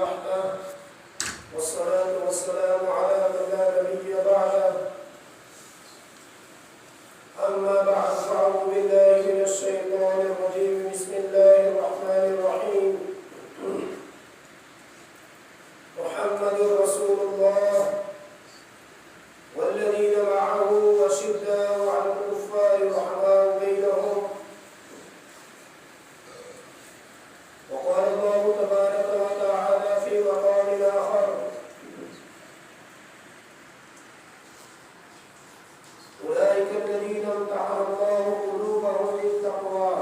وحده والصلاة والسلام على من لا نبي بعده أما بعد فأعوذ بالله من الشيطان الرجيم بسم الله الرحمن الرحيم محمد رسول الله والذين معه أشداء على الكفار رحماء بينهم وقال الله تبارك وتعالى في مقام آخر أولئك الذين امتحن الله قلوبهم للتقوى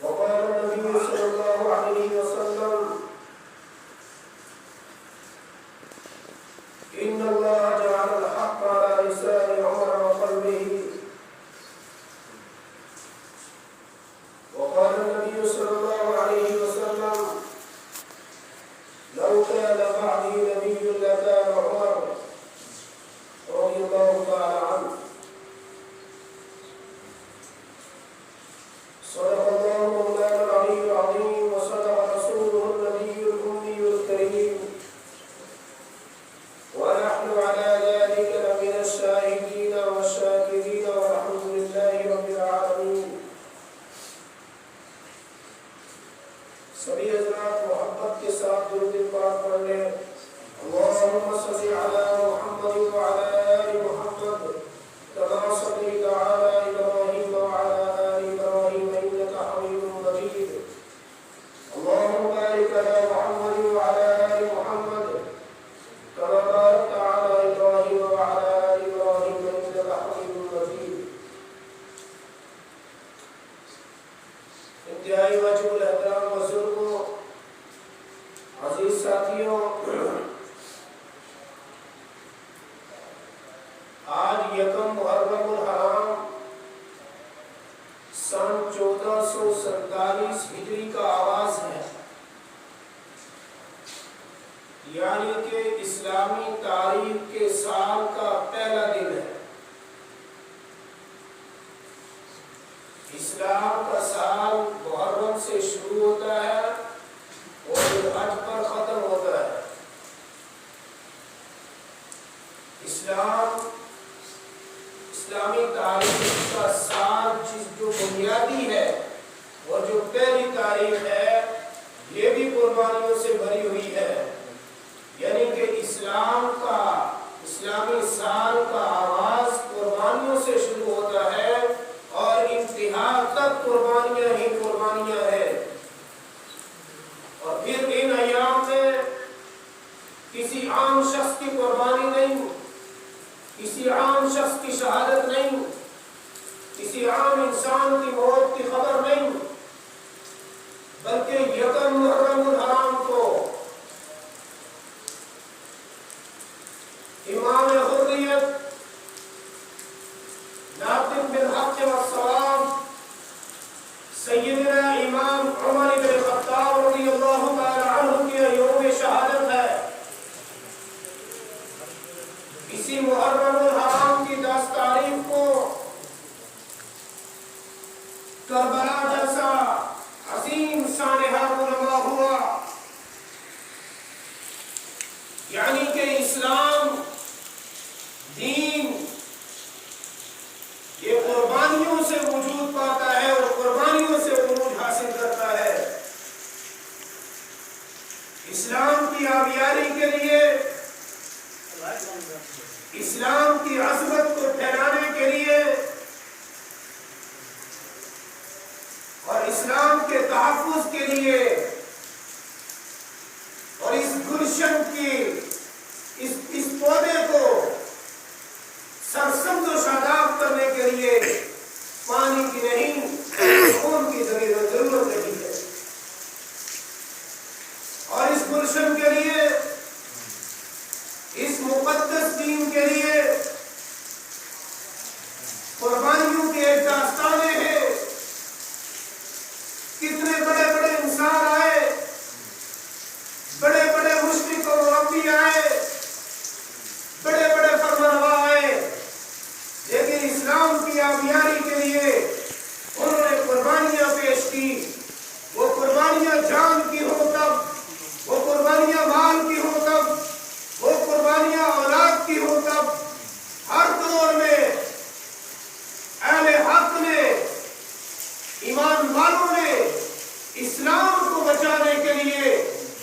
وقال النبي صلى الله عليه وسلم إن الله جعل الحق على لسان عمر وقلبه وقال النبي صلى الله عليه وسلم لو كان بعدي نبي لكان عمر رضي الله تعالى عنه صدق الله مولانا العلي العظيم وصدق رسوله النبي الأمي الكريم ونحن على ذلك لمن الشاهدين والشاكرين والحمد لله رب العالمين. سبھی حضرات محبت کے ساتھ درود پاک پڑھ لیں. اللهم صل على محمد وعلى آل محمد كما صليت على إبراهيم وعلى آل إبراهيم إنك حميد مجيد. اللهم بارك على محمد وعلى آل محمد كما باركت على إبراهيم وعلى آل إبراهيم إنك حميد مجيد. انتہائی واجب الاحترام بزرگوں، عزیز ساتھیوں، آج یکم محرم الحرام سن 1447 ہجری کا آغاز ہے، یعنی کہ اسلامی تاریخ کے سال کا پہلا دن ہے. اسلام کا سال محرم سے شروع ہوتا ہے اور حج پر ختم ہوتا ہے. اسلامی تاریخ کا سال جو بنیادی ہے اور جو پہلی تاریخ ہے یہ بھی قربانیوں سے بھری ہوئی ہے، یعنی کہ اسلامی سال کا آغاز قربانیوں سے شروع ہوتا ہے اور انتہا تک قربانیاں ہی قربانیاں ہیں. اور پھر ان ایام میں کسی عام شخص کی قربانی نہیں، کسی عام شخص کی شہادت نہیں، کسی عام انسان کی موت کی خبر نہیں، بلکہ یکم محرم الحرام کو امام حریت ناطق بالحق والصواب سیدنا امام عمر بن الخطاب رضی اللہ تعالی عنہ کی یوم شہادت ہے. اسی محرم الحرام کی 10 تاریخ کو کربلا جیسا عظیم سانحہ رونما ہوا، یعنی کہ اسلام دین یہ قربانیوں سے وجود پاتا ہے اور قربانیوں سے عروج حاصل کرتا ہے. اسلام کی آبیاری کے لیے، اسلام کی عظمت کو پھیلانے کے لیے اور اسلام کے تحفظ کے لیے اور اس گلشن کی اس پودے کو سرسبز و شاداب کرنے کے لیے پانی کی نہیں خون کی ضرورت نہیں ہے. اور اس گلشن کے لیے، اس مقدس دین کے لیے قربانیوں کی ایک داستان ہے. کتنے بڑے بڑے انسان آئے، بڑے بڑے مشرک اور انبیاء اسلام کو بچانے کے لیے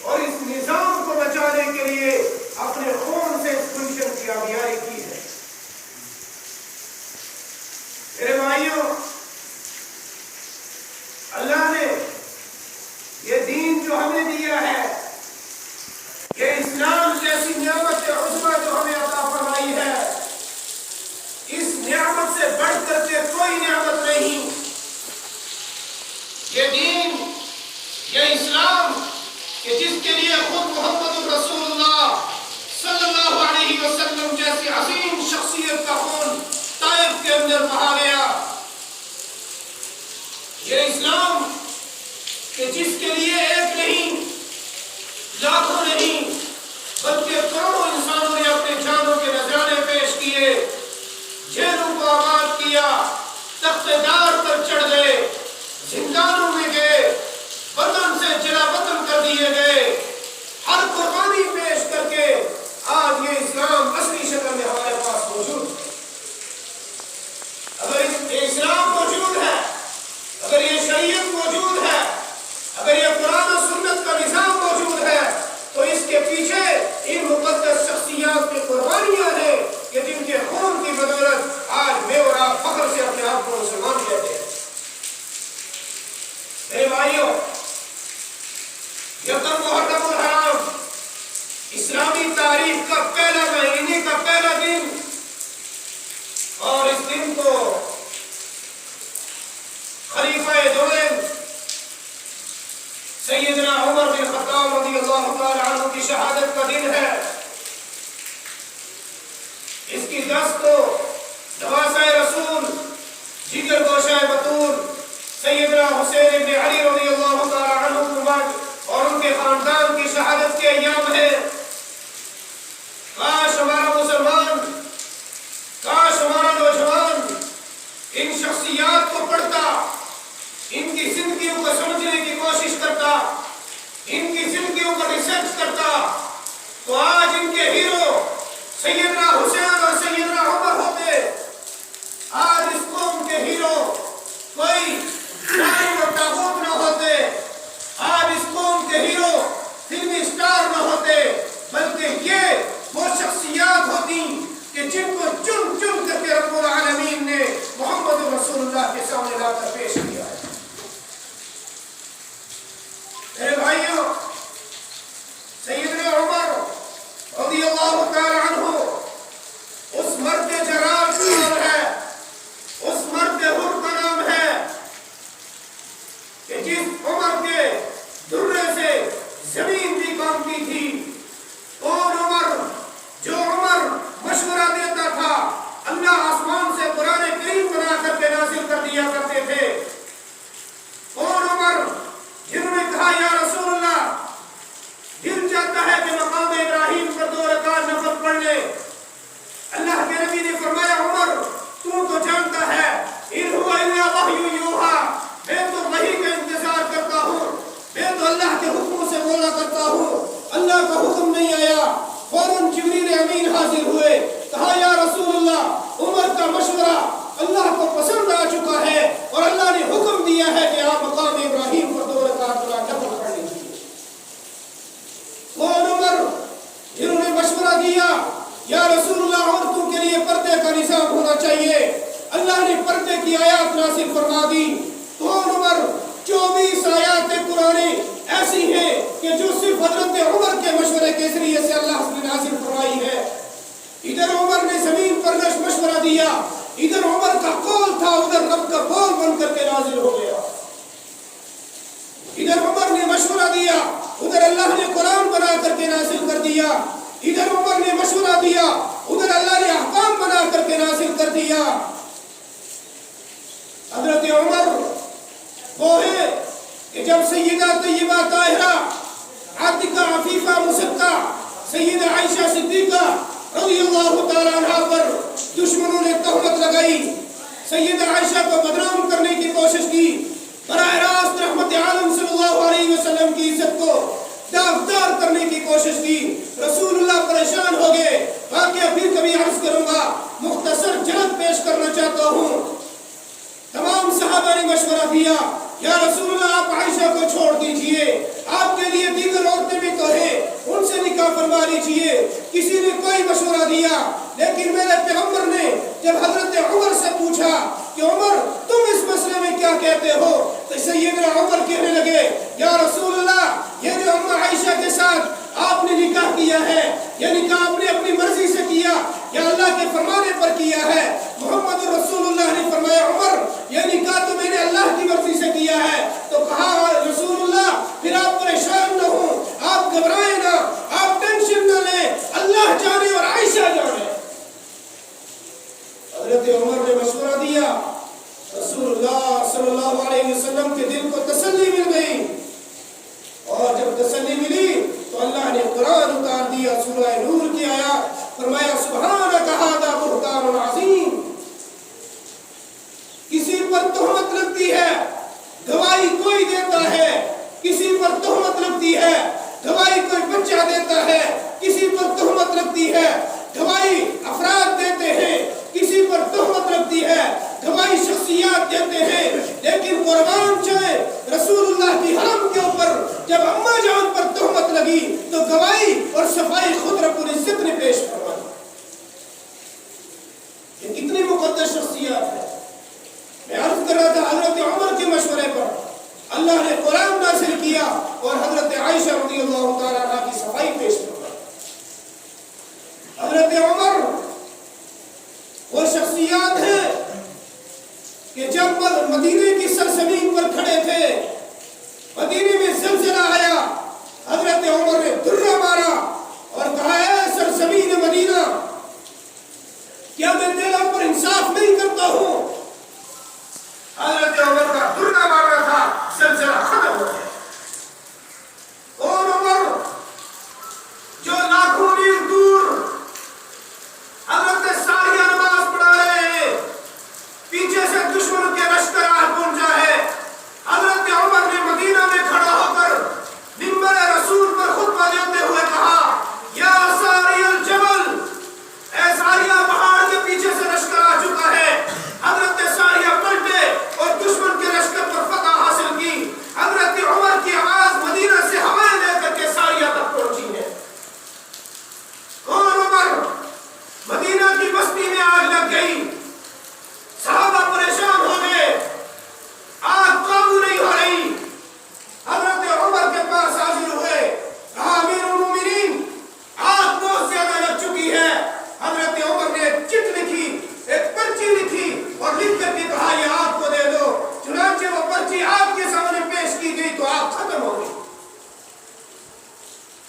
اور اس نظام کو بچانے کے لیے اپنے خون سے اس مشن کی آبیاری کی ہے۔ میرے بھائیوں، اللہ نے یہ دین جو ہمیں دیا ہے، یہ اسلام جیسی نعمت عظمیٰ جو ہمیں عطا فرمائی ہے، اس نعمت سے بڑھ کر کے کوئی نعمت نہیں۔ یہ دین، یہ اسلام کہ جس کے لیے خود محمد رسول اللہ صلی اللہ علیہ وسلم جیسی عظیم شخصیت کا خون طائف کے اندر بہا گیا، یہ اسلام کہ جس کے لیے ایک نہیں، لاکھوں نہیں، بلکہ کروڑوں انسانوں نے اپنے جانوں کے نذرانے پیش کیے، جیلوں کو آباد کیا، تخت دار پر چڑھ گئے، زندانوں میں گئے، وطن سے جلا وطن کر دیے گئے، ہر قربانی پیش کر کے آج یہ اسلام اصلی شکل میں ہمارے پاس موجود ہے۔ اگر یہ اسلام موجود ہے، اگر یہ شریعت موجود ہے، اگر یہ قرآن و سنت کا نظام موجود ہے، تو اس کے پیچھے ان مقدس شخصیات کی قربانیاں ہیں کہ جن کے خون کی بدولت آج میں اور آپ فخر سے اپنے آپ کو مسلمان کہتے ہیں۔ میرے بھائیوں، یکم محرم الحرام اسلامی تاریخ کا پہلا مہینے کا پہلا دن، اور اس دن کو خلیفہ دوئم سیدنا عمر بن خطاب رضی اللہ تعالی عنہ کی شہادت کا دن ہے۔ اس کی دست کو نواسہ رسول، جگر گوشہ بطور سیدنا حسین بن علی رضی اللہ تعالی عنہ اور ان کے خاندان کی شہادت کے ایام ہے۔ کاش ہمارا مسلمان، کاش ہمارا نوجوان ان شخصیات کو پڑھتا، ان کی زندگیوں کو سمجھنے کی کوشش کرتا، ان کی زندگیوں کو ریسرچ کرتا، تو آج ان کے ہیرو سیدنا حسین اور سیدنا عمر ہوتے۔ آج اس قوم کے ہیرو کوئی ظالم اور طاغوت نہ ہوتے، آج اس قوم کے ہیرو فلمی اسٹار نہ ہوتے، بلکہ یہ وہ شخصیات ہوتی کہ جن کو چن چن کر کے رب العالمین نے محمد رسول اللہ کے سامنے لا کر پیش کیا ہے۔ میرے بھائیوں، سیدنا عمر رضی اللہ تعالی عنہ اس مرد جرار کا نام ہے، اس مرد حر کا نام ہے کہ جس عمر کے درے سے زمین بھی کانپتی تھی۔ کون عمر؟ جو عمر مشورہ دیتا تھا، اللہ آسمان سے قرآن کریم بنا کر کے نازل کر دیا کرتے تھے۔ کون عمر؟ جنہوں نے کہا یا رسول اللہ، دل چاہتا ہے کہ مقام ابراہیم پر 2 رکعت نفل پڑھ لے۔ اللہ کے نبی نے فرمایا عمر، تو جانتا ہے ان هو الا وحی یوحی، میں تو وحی کا انتظار کرتا ہوں، میں تو اللہ کے حکم سے بولا کرتا ہوں، اللہ کا حکم نہیں آیا۔ فوراً جبریل امین حاضر ہوئے، کہا یا رسول اللہ، عمر کا مشورہ اللہ کو پسند آ چکا ہے اور اللہ نے حکم دیا ہے کہ آپ مقام ابراہیم پر 2 رکعت نفل پڑھ لیجیے۔ کون عمر؟ جنہوں نے مشورہ دیا یا رسول اللہ عورتوں کے لیے پردے کا نظام ہونا چاہیے، اللہ نے پردے کی آیات نازل فرما دی۔ کون عمر؟ 24 آیات قرآن ایسی ہیں کہ جو صرف حضرت عمر کے مشورے کے ذریعے سے اللہ نے نازل فرمائی ہے۔ ادھر عمر نے زمین پر مشورہ دیا، ادھر عمر کا قول تھا، ادھر رب کا قول بن کر کے نازل ہو گیا۔ ادھر عمر نے مشورہ دیا، ادھر اللہ نے قرآن بنا کر کے نازل کر دیا۔ ادھر عمر نے مشورہ دیا، ادھر اللہ نے احکام بنا کر کے نازل کر دیا۔ حضرت عمر وہ ہے کہ جب سیدہ طیبہ طاہرہ عاتقہ عفیفہ مصدقہ سیدہ عائشہ صدیقہ رضی اللہ تعالیٰ عنہ پر دشمنوں نے تہمت لگائی، سیدہ عائشہ کو بدنام کرنے کی کوشش کی، براہ راست رحمت عالم صلی اللہ علیہ وسلم کی عزت کو داغدار کرنے کی کوشش کی، رسول اللہ پریشان ہو گئے۔ واقعہ پھر کبھی عرض کروں گا، مختصر جلد پیش کرنا چاہتا ہوں۔ تمام صحابہ نے مشورہ دیا، یا رسول اللہ آپ عائشہ عائشہ کو چھوڑ دیجئے، آپ کے لیے دیگر عورتیں بھی تو ہیں، ان سے نکاح فرما لیجئے۔ کسی نے کوئی مشورہ دیا، لیکن میرے پیغمبر نے جب حضرت عمر سے پوچھا کہ عمر تم اس مسئلے میں کیا کہتے ہو، تو سیدنا عمر کہنے لگے یا رسول اللہ، یہ جو اماں عائشہ کے ساتھ آپ نے نکاح کیا ہے، یہ نکاح آپ نے اپنی مرضی سے کیا یا اللہ کے فرمانے پر کیا ہے؟ محمد رسول اللہ نے فرمایا عمر یہ نکاح تو میں نے اللہ کی مرضی سے کیا ہے۔ تو کہا رسول اللہ پھر آپ پریشان نہ ہوں، آپ گھبرائیں نہ، آپ ٹینشن نہ لیں، اللہ جانے اور عائشہ جانے۔ حضرت عمر نے مشورہ دیا، رسول اللہ صلی اللہ علیہ وسلم کے دل کو تسلی مل گئی، اور جب تسلی ملی تو اللہ نے قرآن اتار دیا، سورہ نور کی آیات، فرمایا سبحانک ھذا بہتان عظیم۔ کسی پر تہمت لگتی ہے، گواہی کوئی دیتا ہے، کسی پر تہمت لگتی ہے، گواہی کوئی بچہ دیتا ہے، کسی پر تہمت لگتی ہے، گواہی افراد دیتے ہیں، کسی پر تہمت لگتی ہے، گواہی شخصیات دیتے ہیں، لیکن قربان جائے رسول اللہ کی حرم کے اوپر جب اماں جان پر تہمت لگی تو گواہی اور صفائی خود رب العزت نے پیش فرمائی۔ یہ کتنی مقدس شخصیات ہے۔ میں عرض کر رہا تھا حضرت عمر کے مشورے پر اللہ نے قرآن نازل کیا اور حضرت عائشہ رضی اللہ تعالیٰ عنہ کی صفائی پیش فرمائی۔ حضرت عمر وہ شخصیات ہیں کہ جب مدینے کی سرزمین پر کھڑے تھے، مدینے میں زلزلہ آیا، حضرت عمر نے درہ مارا اور کہا اے سرزمین مدینہ، کیا میں تیرے اوپر انصاف نہیں کرتا ہوں؟ حضرت عمر کا درہ مارا تھا، زلزلہ ختم ہو گیا۔ اور عمر جو لاکھوں میل دور حضرت ساریہ نماز پڑھا رہے ہیں، پیچھے سے دشمن کے لشکر آ پہنچا ہے، حضرت عمر نے مدینہ میں کھڑا ہو کر منبر رسول پر خطبہ دیتے ہوئے کہا یا ساری الجبل، اے ساریہ پہاڑ کے پیچھے سے لشکر آ چکا ہے۔ حضرت ساریہ پلٹے اور دشمن کے لشکر پر فتح حاصل کی۔ حضرت عمر کی آواز مدینہ سے ہوائیں لے کر کے ساریہ تک پہنچی ہے۔ کون عمر؟ مدینہ کی بستی میں آگ لگ گئی، صحابہ پریشان ہو گئے، آگ قابو نہیں ہو رہی۔ حضرت عمر کے پاس حاضر ہوئے، کہا امیر المومنین آگ بہت زیادہ لگ چکی ہے۔ حضرت عمر نے ایک چٹ لکھی، ایک پرچی لکھی اور لکھ کر کے کہا یہ آپ کو دے دو۔ چنانچہ وہ پرچی آپ کے سامنے پیش کی گئی تو آگ ختم ہو گئی۔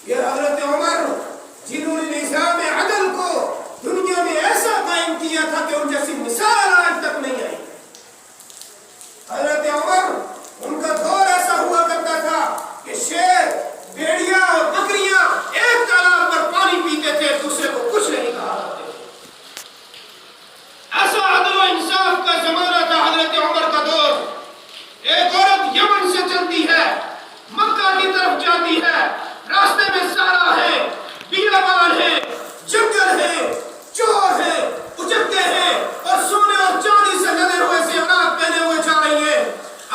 یہ حضرت عمر جنہوں نے نظام عدل کو دنیا میں ایسا قائم کیا تھا کہ ان جیسی مثال آج تک نہیں آئی۔ حضرت عمر ان کا دور ایسا ہوا کرتا تھا کہ شیر، بھیڑیا اور بکریاں ایک تالاب پر پانی پیتے تھے، دوسرے کو کچھ نہیں کہا کرتے تھے۔ ایسا عدل و انصاف کا زمانہ تھا حضرت عمر کا دور۔ ایک عورت یمن سے چلتی ہے، مکہ کی طرف جاتی ہے، راستے میں سارا ہے، بیابان ہے، جنگل ہے، چور ہے، اچکے ہیں اور سونے اور چاندی سے لدے ہوئے زیورات پہنے ہوئے جا رہی ہے۔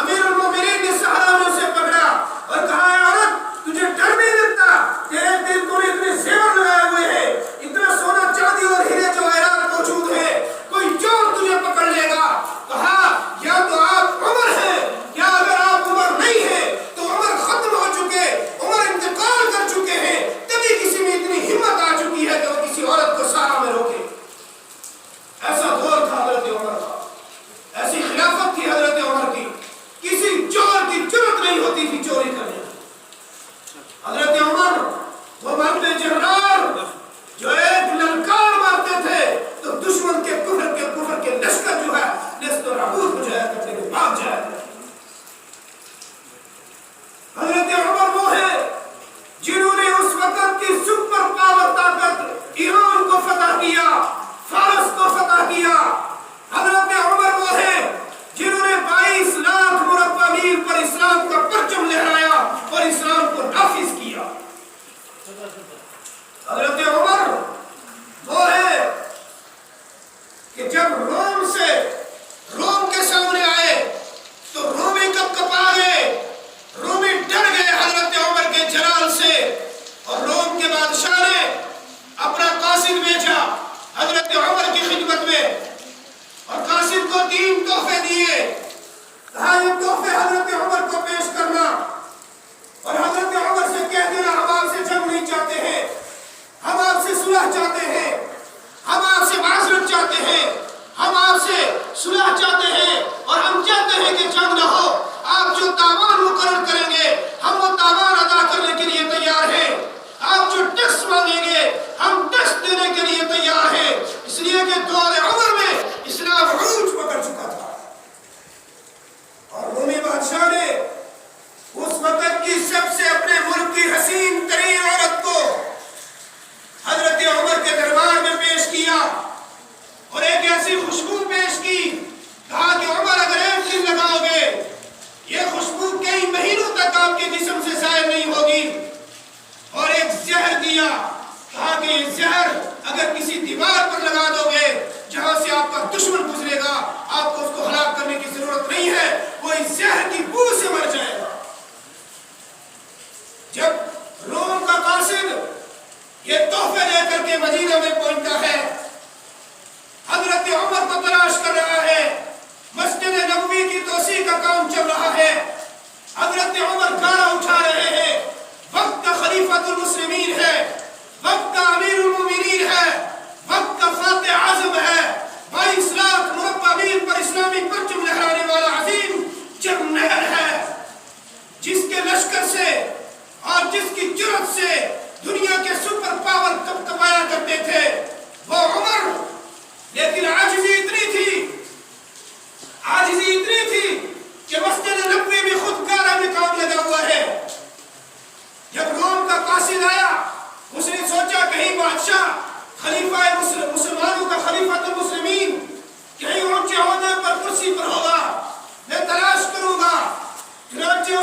امیر المومنین نے صحرا میں اسے پکڑا اور کہا اے عورت تجھے ڈر نہیں لگتا؟ تیرے دل کو اتنے زیور لگائے ہوئے ہیں، اتنا سونا چاندی اور ہیرے جواہرات موجود ہیں، کوئی چور تجھے پکڑ لے گا۔ کہا یا تو آپ عمر ہیں، یا اگر آپ عمر نہیں ہیں تو عمر ختم ہو چکے، عمر انتقال کر چکے ہیں، تبھی کسی میں اتنی ہمت آ چکی ہے کہ وہ کسی عورت کو سارا میں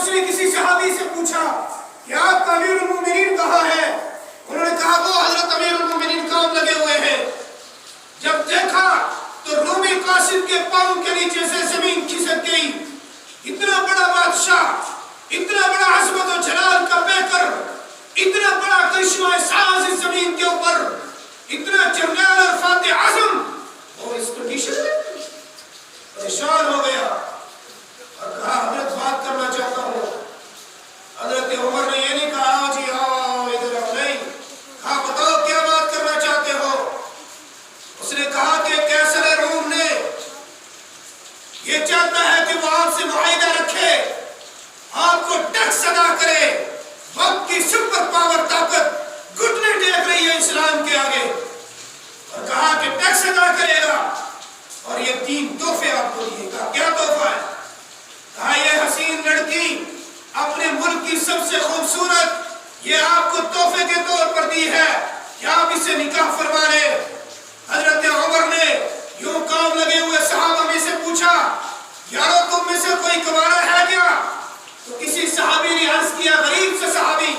اس نے کسی صحابی سے پوچھا کہ آپ کا امیر المومنین کہاں ہے؟ انہوں نے کہا وہ حضرت امیر المومنین کام لگے ہوئے ہیں۔ جب دیکھا تو رومی قاصد کے پاؤں کے نیچے سے زمین کھسک گئی۔ اتنا بڑا بادشاہ، اتنا بڑا عظمت و جلال کا پیکر، اتنا بڑا کرشمہ ساز اس زمین کے اوپر، اتنا جرنیل اور فاتح اعظم، اور اس کنڈیشن میں پریشان ہو گیا اور کہا حضرت بات کرنا چاہتا ہوں۔ حضرت عمر نے یہ نہیں کہا جی آؤ ادھر آؤ، نہیں کہا بتاؤ کیا بات کرنا چاہتے ہو؟ اس نے کہا کہ قیصر روم نے یہ چاہتا ہے کہ وہ آپ سے معاہدہ رکھے، آپ کو ٹیکس ادا کرے۔ وقت کی سپر پاور طاقت گھٹنے ٹیک رہی ہے اسلام کے آگے، اور کہا کہ ٹیکس ادا کرے گا اور یہ 3 تحفے آپ کو دیے گا۔ کیا تحفہ ہے؟ کہا یہ حسین لڑکی اپنے ملک کی سب سے خوبصورت، یہ آپ کو تحفے کے طور پر دی ہے کہ آپ اسے نکاح فرما لیں۔ حضرت عمر نے یوں کام لگے ہوئے صحابہ میں سے پوچھا یارو تم میں سے کوئی کمارا ہے کیا؟ تو کسی صحابی نے عرض کیا، غریب سے صحابی،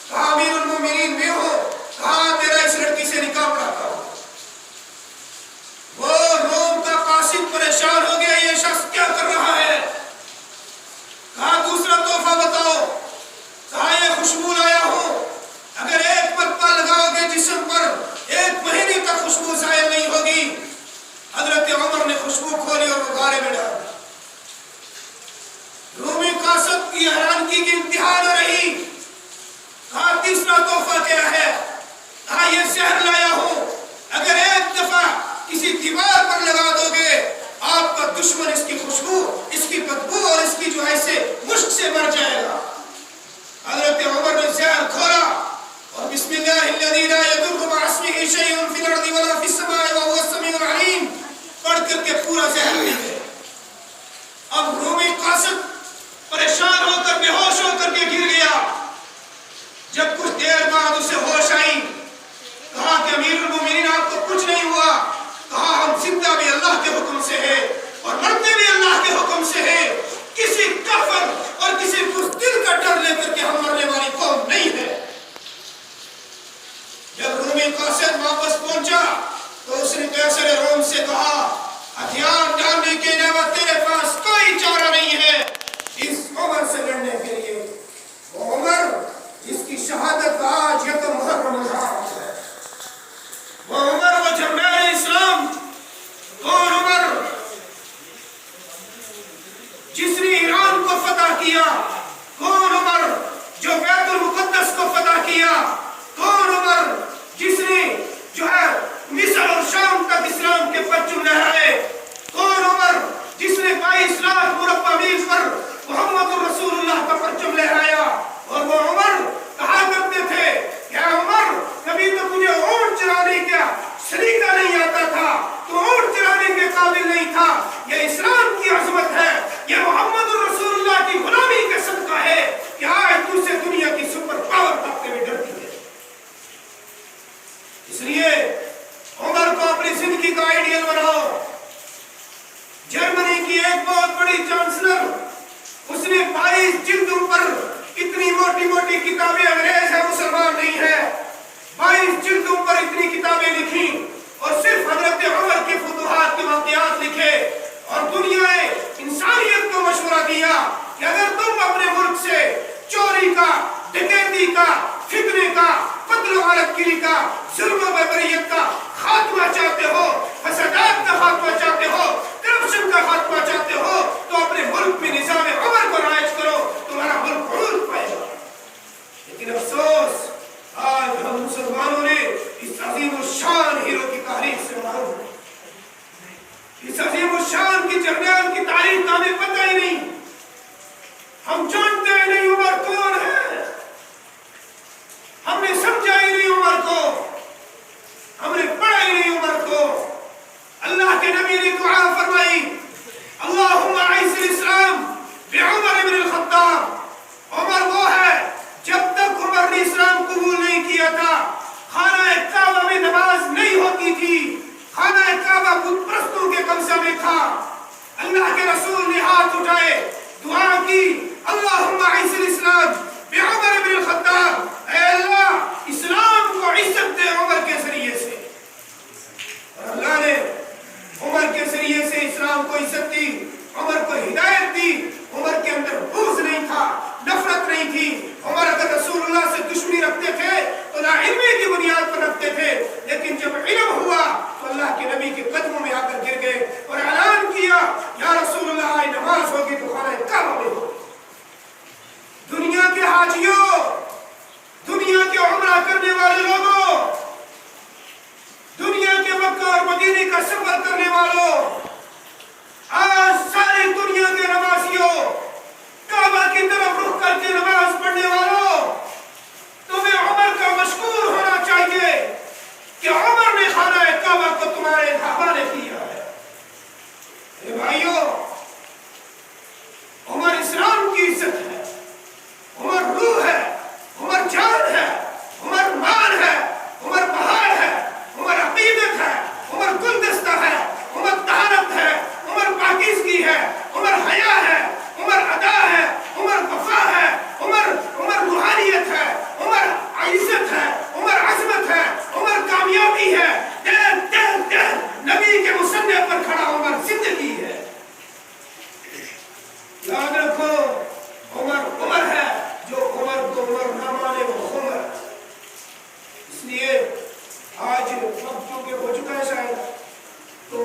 کہا امیر المومنین میں ہوں۔ کہا تیرا اس لڑکی سے نکاح پڑھاتا ہوں۔ وہ روم کا قاصد پریشان ہو گیا، یہ شخص کیا کر رہا ہے؟ کہا دوسرا تحفہ بتاؤ۔ کہا یہ خوشبو لایا ہوں، اگر ایک پتا لگاؤ گے جسم پر 1 مہینے تک خوشبو ظاہر نہیں ہوگی۔ حضرت عمر نے خوشبو کھولی اور وہ غارے میں ڈال دی۔ رومی قاصد کی حیرانگی کی انتہا نہ رہی۔ کہا تیسرا تحفہ کیا ہے؟ کہا یہ زہر لایا ہوں، اگر ایک دفعہ کسی دیوار پر لگا دو گے آپ کا دشمن اس کی خوشبو، اس کی بدبو اور اس کی جو ہے سے مشک سے مر جائے گا۔ حضرت عمر نے زہر کھولا اور بسم اللہ الذی لا یضر مع اسمہ شیء فی الارض ولا فی السماء وهو السمیع العلیم پڑھ کر کے پورا زہر پی گئے۔ اب رومی قاصد پریشان ہو کر بے ہوش ہو کر کے گر گیا۔ جب کچھ دیر بعد اسے ہوش آئی، کہا کہ امیر المومنین آپ کو کچھ نہیں ہوا؟ کہا ہم زندہ بھی اللہ کے حکم سے ہیں اور مرتے بھی اللہ کے حکم سے ہیں، کسی کافر اور کسی بزدل کا ڈر لے کر کے ہم مرنے والی قوم نہیں ہے۔ جب رومی قاصد واپس پہنچا تو اس نے قیصر روم سے کہا ہتھیار ڈالنے کے علاوہ تیرے پاس کوئی چارہ نہیں ہے اس عمر سے لڑنے کے لیے۔ وہ عمر جس کی شہادت آج 1 محرم ہے، وہ عمر وہ جرنیل اسلام، کون عمر جس نے ایران کو فتح کیا، کون عمر جو بیت المقدس کو فتح کیا، کون عمر جس نے جو ہے مصر اور شام تک اسلام کے پرچم لہرائے، کون عمر جس نے 22 لاکھ مربع میل پر محمد رسول اللہ کا پرچم لہرایا۔ اور وہ عمر کہا کرتے تھے کیا عمر کبھی تو مجھے اونٹ چلانے کا سلیقہ نہیں آتا تھا، تو اونٹ چلانے کے قابل نہیں تھا، یہ اسلام کی عظمت ہے، یہ محمد رسول اللہ کی غلامی کا صدقہ ہے کہ آج دوسرے دنیا کی سپر پاور طاقتیں بھی ڈرتی ہے۔ اس لیے عمر کو اپنی زندگی کا آئیڈیل بناؤ۔ جرمنی کی ایک بہت بڑی چانسلر، اس نے 22 جلدوں پر اتنی موٹی موٹی کتابیں، انگریز ہے مسلمان نہیں ہے، 22 جلدوں پر اتنی کتابیں لکھی اور صرف حضرت عمر کے فتوحات کے واقعات لکھے اور دنیا انسانیت کو مشورہ دیا کہ اگر تم اپنے ملک سے چوری کا، ڈکیتی کا، فتنے کا، قتل و غارت گیری کا، ظلم و بربریت کا خاتمہ چاہتے ہو، فسادات کا خاتمہ چاہتے ہو، کرپشن کا خاتمہ چاہتے ہو، تو اپنے ملک میں نظام عمر کو رائج کرو، تمہارا ملک عروج پائے گا۔ لیکن افسوس آج ہم مسلمانوں نے اس عظیم الشان ہیرو کی تاریخ سے محروم ہیں۔ اس عظیم الشان کی جرنیل کی تاریخ کا ہمیں پتہ ہی نہیں، ہم جانتے ہی نہیں عمر کون ہے، ہم نے سمجھا ہی نہیں عمر کو، ہم نے پڑھا ہی نہیں عمر کو۔ اللہ کے نبی نے دعا فرمائی اللہم اعز الاسلام بعمر بن الخطاب۔ عمر وہ ہے جب تک عمر نے اسلام قبول نہیں کیا تھا خانہ کعبہ میں نماز نہیں ہوتی تھی، خانہ کعبہ بت پرستوں کے قبضہ میں تھا۔ اللہ کے رسول نے ہاتھ اٹھائے، دعا کی اللہم اعز حاجیوں، دنیا کے عمرہ کرنے والے لوگوں، دنیا کے مکہ اور مدینے کا سفر کرنے والوں، آج ساری دنیا کے نمازیوں، کعبہ کی طرف رخ کر کے نماز پڑھنے والوں، تمہیں عمر کا مشکور ہونا چاہیے کہ عمر نے خانہ کعبہ کو تمہارے حوالے کیا ہے۔ اے بھائیوں، عمر اسلام کی عزت ہے، عمر روح ہے، عمر جان ہے، عمر مال ہے، عمر بہار ہے، عمر عقیدت ہے، عمر گلدستہ ہے، عمر طہارت ہے، عمر پاکیزگی ہے، عمر حیا ہے، عمر ادا ہے، عمر وفا ہے، عمر روحانیت ہے، عمر عزت ہے، عمر عظمت ہے، عمر کامیابی ہے، نبی کے مسندے پر کھڑا عمر زندگی ہے۔ یاد رکھو، عمر ہے، جو عمر کو عمر نہ مانے وہ عمر ہے۔ اس لیے آج وقت کیونکہ ہو چکا ہے شاید، تو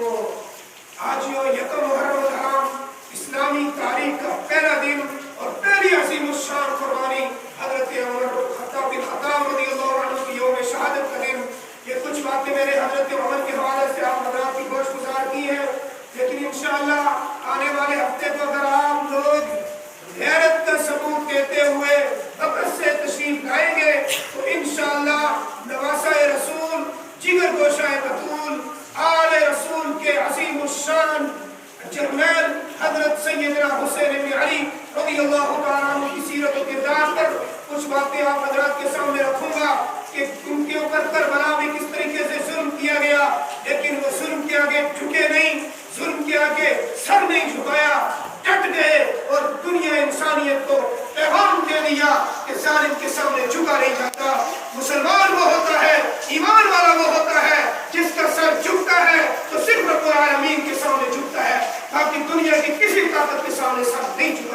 آج یکم محرم الحرام اسلامی تاریخ کا پہلا دن اور پہلی عظیم الشان قربانی حضرت عمر خطاب بن خطاب رضی اللہ عنہ کی یوم شہادت کا دن۔ یہ کچھ باتیں میں نے حضرت عمر کے حوالے سے آپ حضرات کی گوش گزار کی ہیں، لیکن انشاءاللہ آنے والے ہفتے کو اگر آپ لوگ غیرت کا ثبوت دیتے ہوئے بکس سے تشریف لائیں گے تو انشاءاللہ نواسہ رسول، جگر گوشہ بطول، آل رسول کے عظیم الشان جرنیل حضرت سیدنا حسین بن علی رضی اللہ تعالیٰ عنہ کی سیرت و کردار پر کچھ باتیں آپ حضرات کے سامنے رکھوں گا کہ ان کے اوپر کربلا میں کس طریقے سے ظلم کیا گیا، لیکن وہ ظلم کے آگے جھکے نہیں، ظلم کے آگے سر نہیں جھکایا، ڈٹ گئے اور دنیا انسانیت کو پیغام دے دیا کہ ظالم کے سامنے جھکا نہیں جاتا۔ مسلمان وہ ہوتا ہے، ایمان والا وہ ہوتا ہے جس کا سر جھکتا ہے تو صرف رب العالمین کے سامنے جھکتا ہے، باقی دنیا کی کسی طاقت کے سامنے سر نہیں جھکتا۔